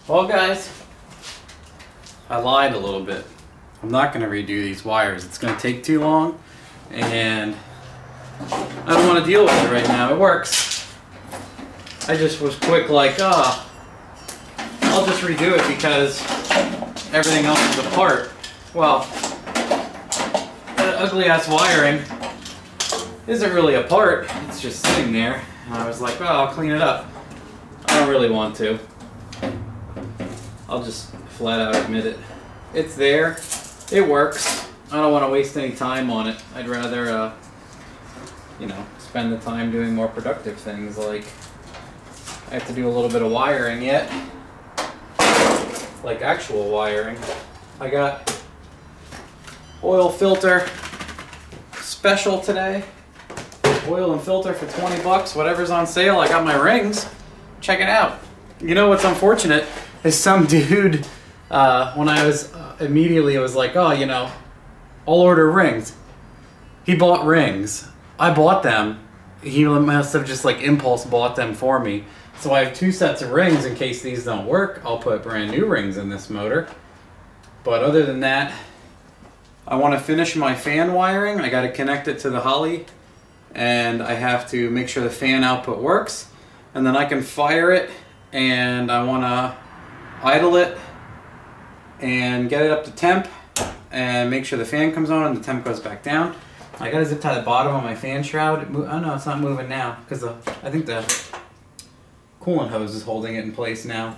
Well guys, I lied a little bit. I'm not going to redo these wires. It's going to take too long and I don't want to deal with it right now. It works. I just was quick like, I'll just redo it because everything else is apart. Well, that ugly ass wiring isn't really apart. It's just sitting there. And I was like, well, I'll clean it up. I don't really want to. I'll just flat out admit it. It's there. It works. I don't want to waste any time on it. I'd rather, you know, spend the time doing more productive things. Like, I have to do a little bit of wiring yet. Like actual wiring. I got oil filter special today. Oil and filter for 20 bucks. Whatever's on sale. I got my rings. Check it out. You know what's unfortunate is some dude, when I was immediately, it was like, oh, you know, I'll order rings. He bought rings. I bought them. He must have just like impulse bought them for me. So I have 2 sets of rings in case these don't work. I'll put brand new rings in this motor. But other than that, I want to finish my fan wiring. I got to connect it to the Holly and I have to make sure the fan output works. And then I can fire it and I want to idle it and get it up to temp and make sure the fan comes on and the temp goes back down. I got to zip tie the bottom of my fan shroud. Oh no, it's not moving now because I think the coolant hose is holding it in place now.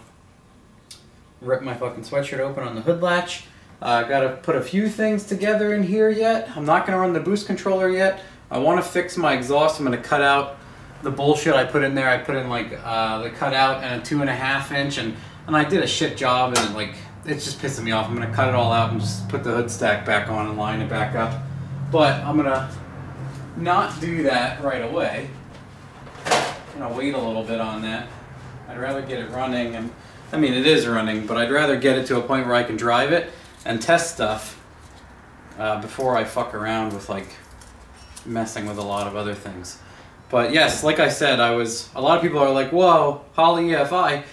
Rip my fucking sweatshirt open on the hood latch. Got to put a few things together in here yet. I'm not going to run the boost controller yet. I want to fix my exhaust. I'm going to cut out the bullshit I put in there. I put in like the cutout and a 2.5 inch and I did a shit job and like it's just pissing me off. I'm going to cut it all out and just put the hood stack back on and line it back up. But I'm going to not do that right away. I'm going to wait a little bit on that. I'd rather get it running, and I mean it is running, but I'd rather get it to a point where I can drive it and test stuff before I fuck around with like messing with a lot of other things. But yes, like I said, a lot of people are like, whoa, Holly EFI.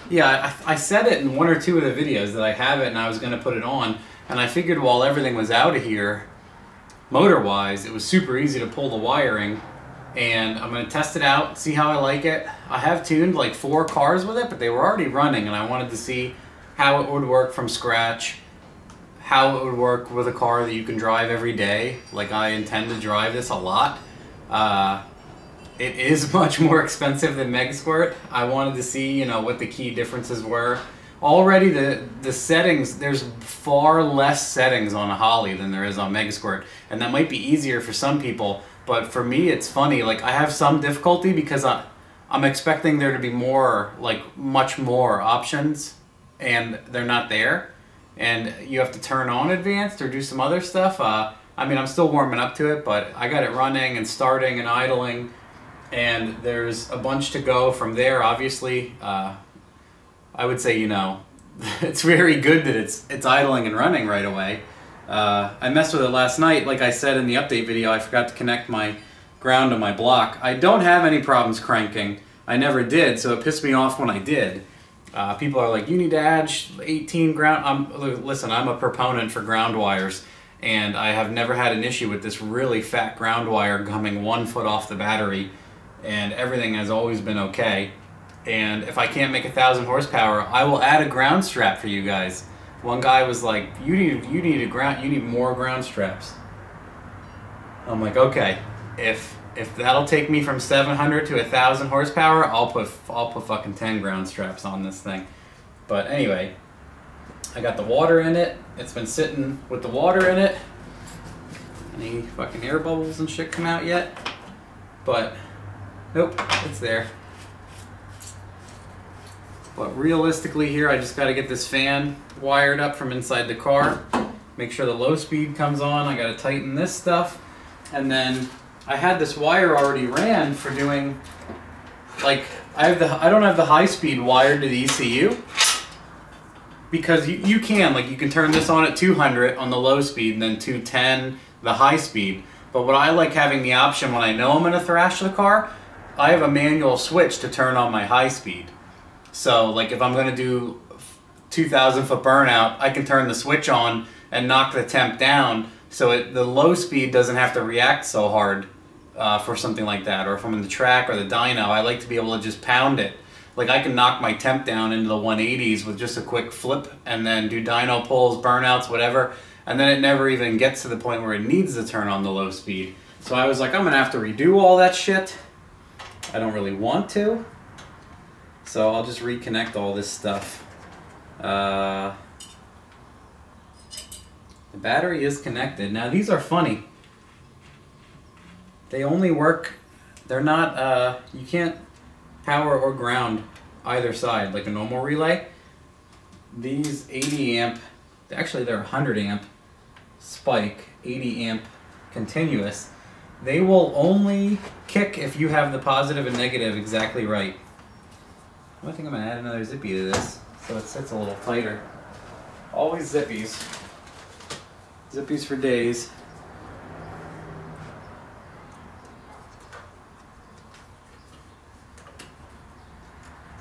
Yeah, I said it in 1 or 2 of the videos that I have it and I was going to put it on, and I figured while everything was out of here, motor-wise, it was super easy to pull the wiring, and I'm going to test it out, see how I like it. I have tuned like 4 cars with it, but they were already running, and I wanted to see how it would work from scratch, how it would work with a car that you can drive every day. Like, I intend to drive this a lot. It is much more expensive than MegSquirt. I wanted to see, you know, what the key differences were. Already the settings, there's far less settings on a Holly than there is on MegSquirt, and that might be easier for some people, but for me it's funny, like I have some difficulty because I'm expecting there to be more, like much more options, and they're not there, and you have to turn on advanced or do some other stuff. I mean, I'm still warming up to it, but I got it running and starting and idling, and there's a bunch to go from there. Obviously, I would say, you know, it's very good that it's idling and running right away. I messed with it last night. Like I said in the update video, I forgot to connect my ground to my block. I don't have any problems cranking. I never did, so it pissed me off when I did. People are like, you need to add 18 ground. Listen, I'm a proponent for ground wires, and I have never had an issue with this really fat ground wire coming 1 foot off the battery, and everything has always been okay. And if I can't make 1,000 horsepower, I will add a ground strap for you guys. One guy was like, you need more ground straps. I'm like, okay, if that'll take me from 700 to 1,000 horsepower, I'll put fucking 10 ground straps on this thing. But anyway, I got the water in it. It's been sitting with the water in it. Any fucking air bubbles and shit come out yet? But nope, it's there. But realistically here, I just got to get this fan wired up from inside the car. Make sure the low speed comes on. I got to tighten this stuff. And then I had this wire already ran for doing, like, I don't have the high speed wired to the ECU. Because you can turn this on at 200 on the low speed and then 210 the high speed. But what I like having the option when I know I'm going to thrash the car, I have a manual switch to turn on my high speed. So like if I'm gonna do 2,000 foot burnout, I can turn the switch on and knock the temp down so the low speed doesn't have to react so hard for something like that. Or if I'm in the track or the dyno, I like to be able to just pound it. Like I can knock my temp down into the 180s with just a quick flip and then do dyno pulls, burnouts, whatever. And then it never even gets to the point where it needs to turn on the low speed. So I was like, I'm gonna have to redo all that shit. I don't really want to. So I'll just reconnect all this stuff. The battery is connected. Now these are funny. They only work, they're not, you can't power or ground either side like a normal relay. These 80 amp, actually they're 100 amp spike, 80 amp continuous. They will only kick if you have the positive and negative exactly right. I think I'm gonna add another zippy to this so it sits a little tighter. Always zippies. Zippies for days.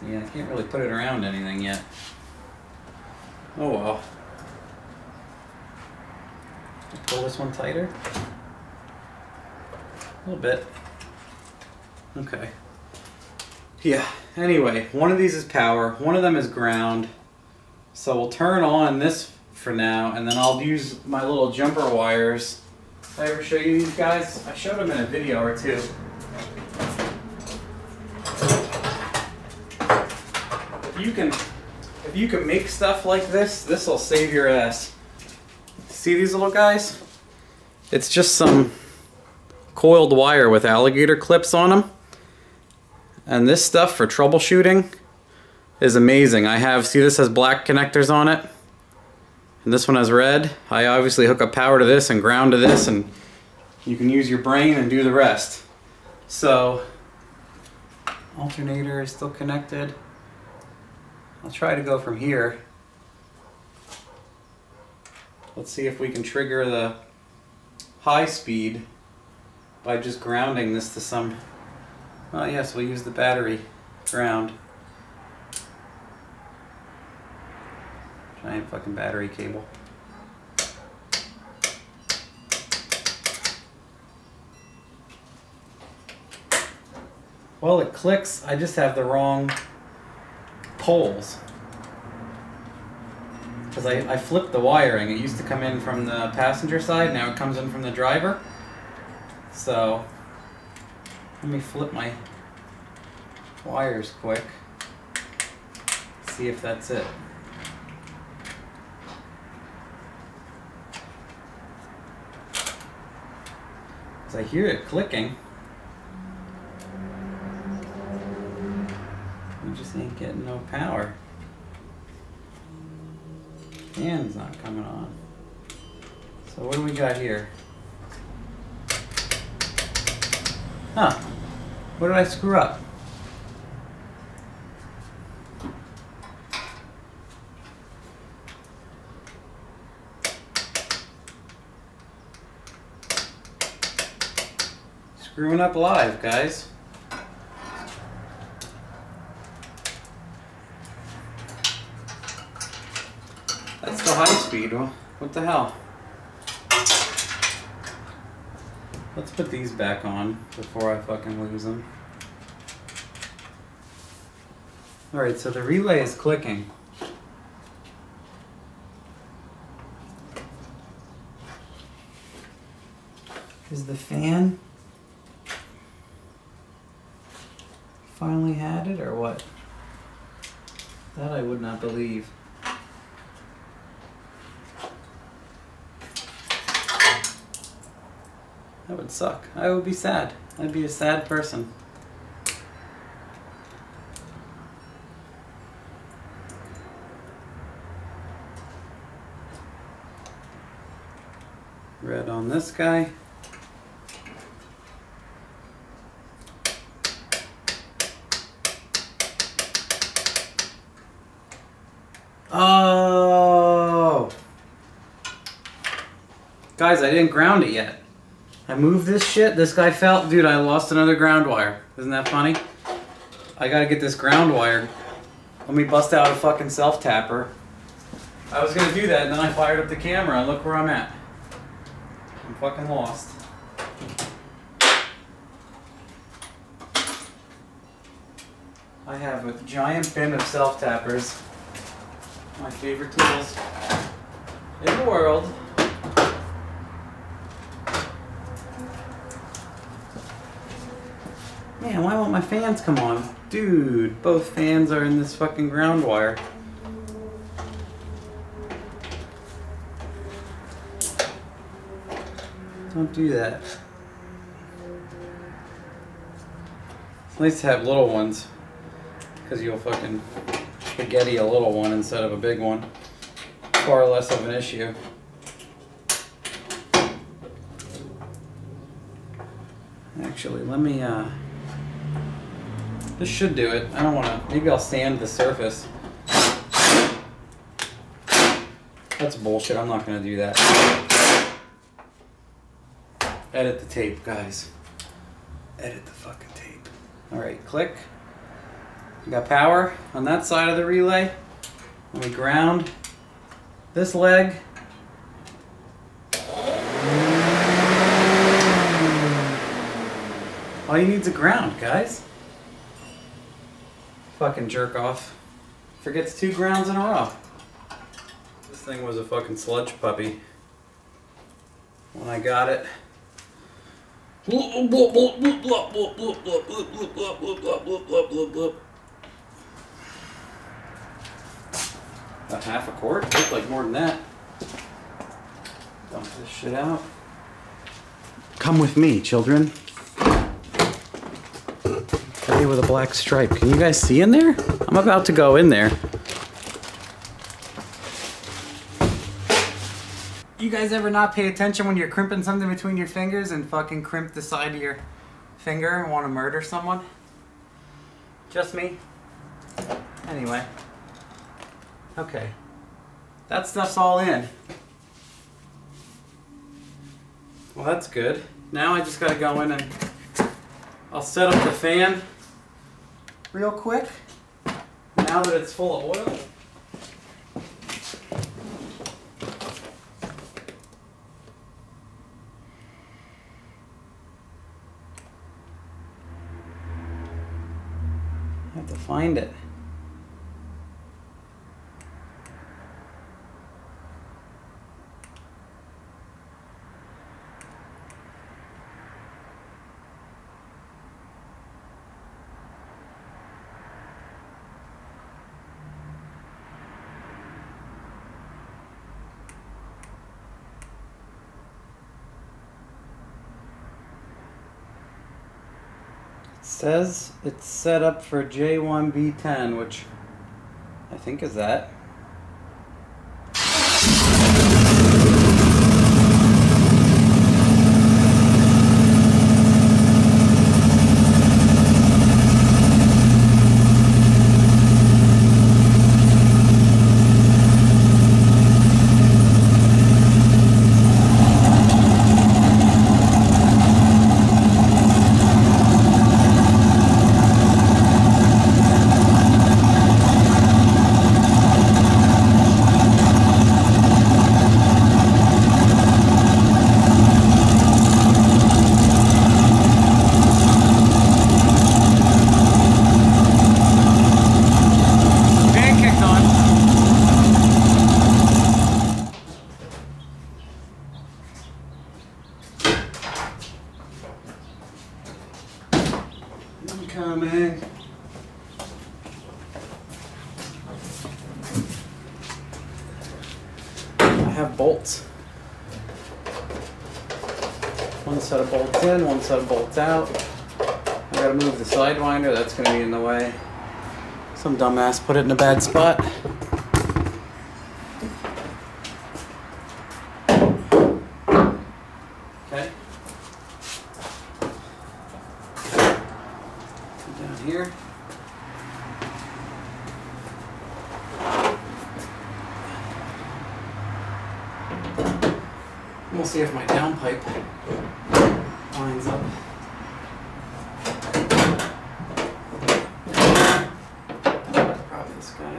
Yeah, I can't really put it around anything yet. Oh well. Pull this one tighter. A little bit. Okay. Yeah, anyway, one of these is power, one of them is ground. So we'll turn on this for now, and then I'll use my little jumper wires. Did I ever show you these guys? I showed them in a video or two. If you can make stuff like this, this will save your ass. See these little guys? It's just some coiled wire with alligator clips on them. And this stuff for troubleshooting is amazing. I have, see this has black connectors on it, and this one has red. I obviously hook up power to this and ground to this, and you can use your brain and do the rest. So, alternator is still connected. I'll try to go from here. Let's see if we can trigger the high speed by just grounding this to some, well yes, we'll use the battery ground. Giant fucking battery cable. Well, it clicks, I just have the wrong poles. Because I flipped the wiring. It used to come in from the passenger side, now it comes in from the driver. So, let me flip my wires quick. See if that's it. Because I hear it clicking. We just ain't getting no power. Fan's not coming on. So what do we got here? Huh. What did I screw up? Screwing up live, guys. That's the high speed. Well, what the hell? Let's put these back on before I fucking lose them. Alright, so the relay is clicking. Is the fan finally had it or what? That I would not believe. That would suck. I would be sad. I'd be a sad person. Red on this guy. Oh! Guys, I didn't ground it yet. I moved this shit, this guy fell. Dude, I lost another ground wire. Isn't that funny? I gotta get this ground wire Let me bust out a fucking self-tapper. I was gonna do that and then I fired up the camera and look where I'm at. I'm fucking lost. I have a giant bin of self-tappers. My favorite tools in the world. Man, why won't my fans come on? Dude, both fans are in this fucking ground wire. Don't do that. It's nice to have little ones, because you'll fucking spaghetti a little one instead of a big one. Far less of an issue. Actually, let me, this should do it. I don't want to, maybe I'll sand the surface. That's bullshit, I'm not going to do that. Edit the tape, guys. Edit the fucking tape. Alright, click. You got power on that side of the relay. Let me ground this leg. All you need is a ground, guys. Fucking jerk off. Forgets 2 grounds in a row. This thing was a fucking sludge puppy when I got it. About half a quart? Looked like more than that. Dump this shit out. Come with me, children. Teddy with a black stripe. Can you guys see in there? I'm about to go in there. You guys ever not pay attention when you're crimping something between your fingers and fucking crimp the side of your finger and want to murder someone? Just me? Anyway. Okay. That stuff's all in. Well, that's good. Now I just gotta go in and I'll set up the fan real quick. Now that it's full of oil. I have to find it. Says it's set up for J1B10, which I think is that. Coming. I have bolts. One set of bolts in, one set of bolts out. I gotta move the sidewinder, that's gonna be in the way. Some dumbass put it in a bad spot. Okay. Down here. We'll see if my downpipe lines up. Probably this guy.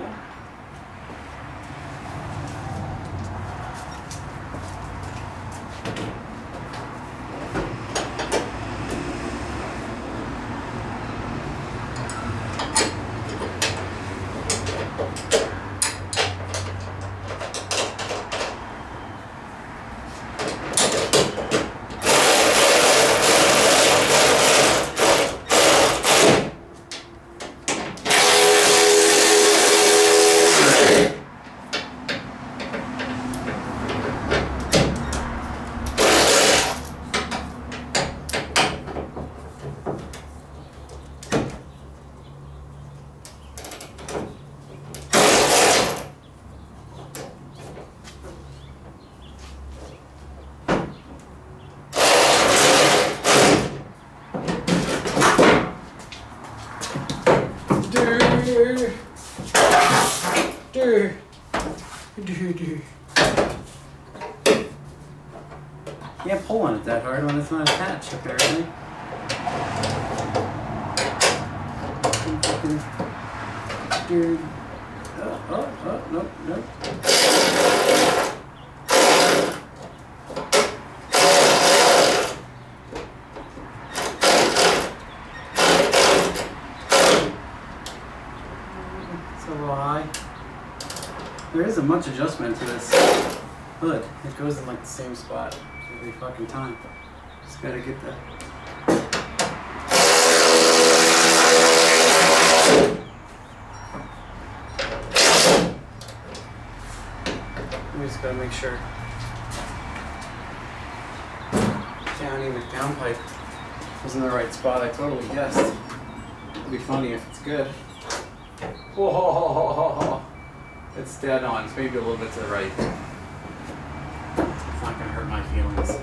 Can't pull on it that hard when it's not attached, apparently. Nope. It's a little high. There isn't much adjustment to this hood. It goes in like the same spot every fucking time. Just gotta get the... We just gotta make sure the downpipe was in the right spot. I totally guessed. It'd be funny if it's good. Whoa. It's dead on. It's maybe a little bit to the right. It's not going to hurt my feelings.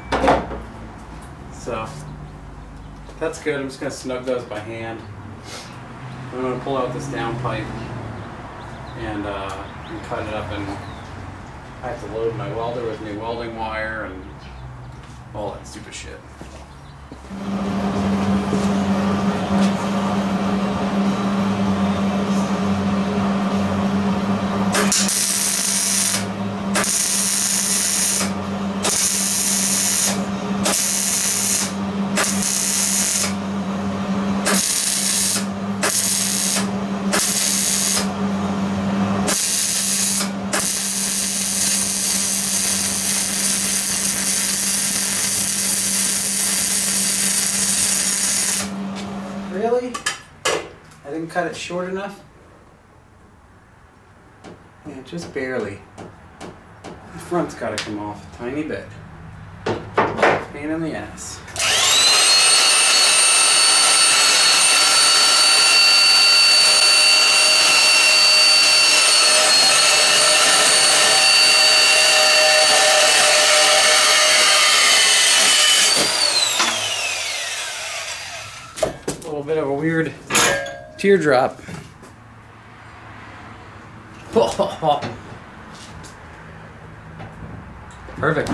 So, that's good. I'm just going to snug those by hand. I'm going to pull out this downpipe and cut it up, and I have to load my welder with new welding wire and all that stupid shit. Really? I didn't cut it short enough? Yeah, just barely. The front's got to come off a tiny bit. Pain in the ass. A little bit of a weird teardrop. Perfect.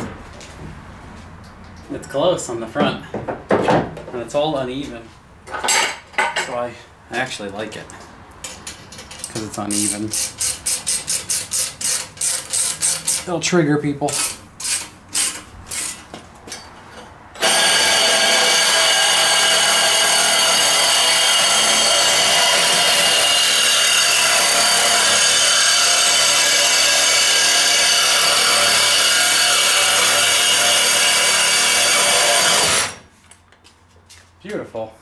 It's close on the front, and it's all uneven. So I actually like it because it's uneven. It'll trigger people. Beautiful.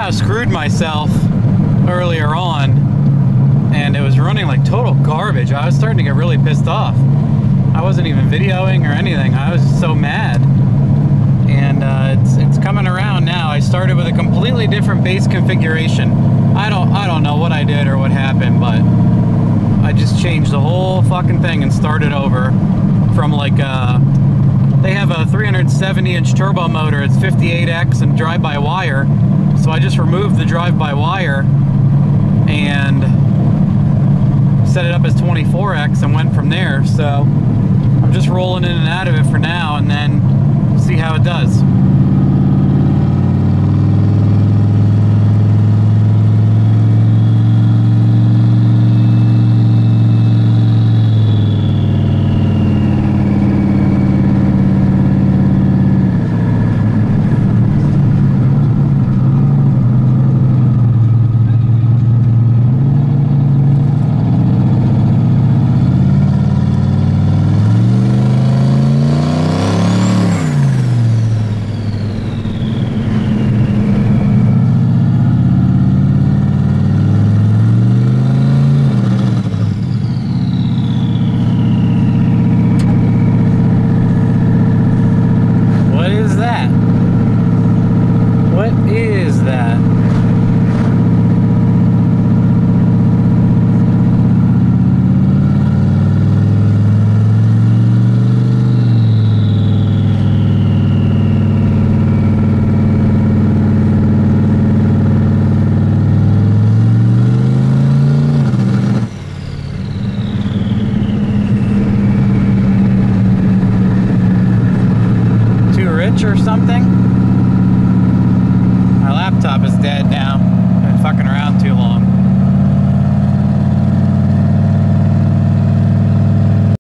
kind of screwed myself earlier on, and it was running like total garbage. I was starting to get really pissed off. I wasn't even videoing or anything. I was just so mad. And it's coming around now. I started with a completely different base configuration. I don't know what I did or what happened, but I just changed the whole fucking thing and started over from like they have a 370-inch turbo motor. It's 58X and drive-by-wire. So I just removed the drive-by-wire and set it up as 24X and went from there. So I'm just rolling in and out of it for now, and then see how it does. Or something.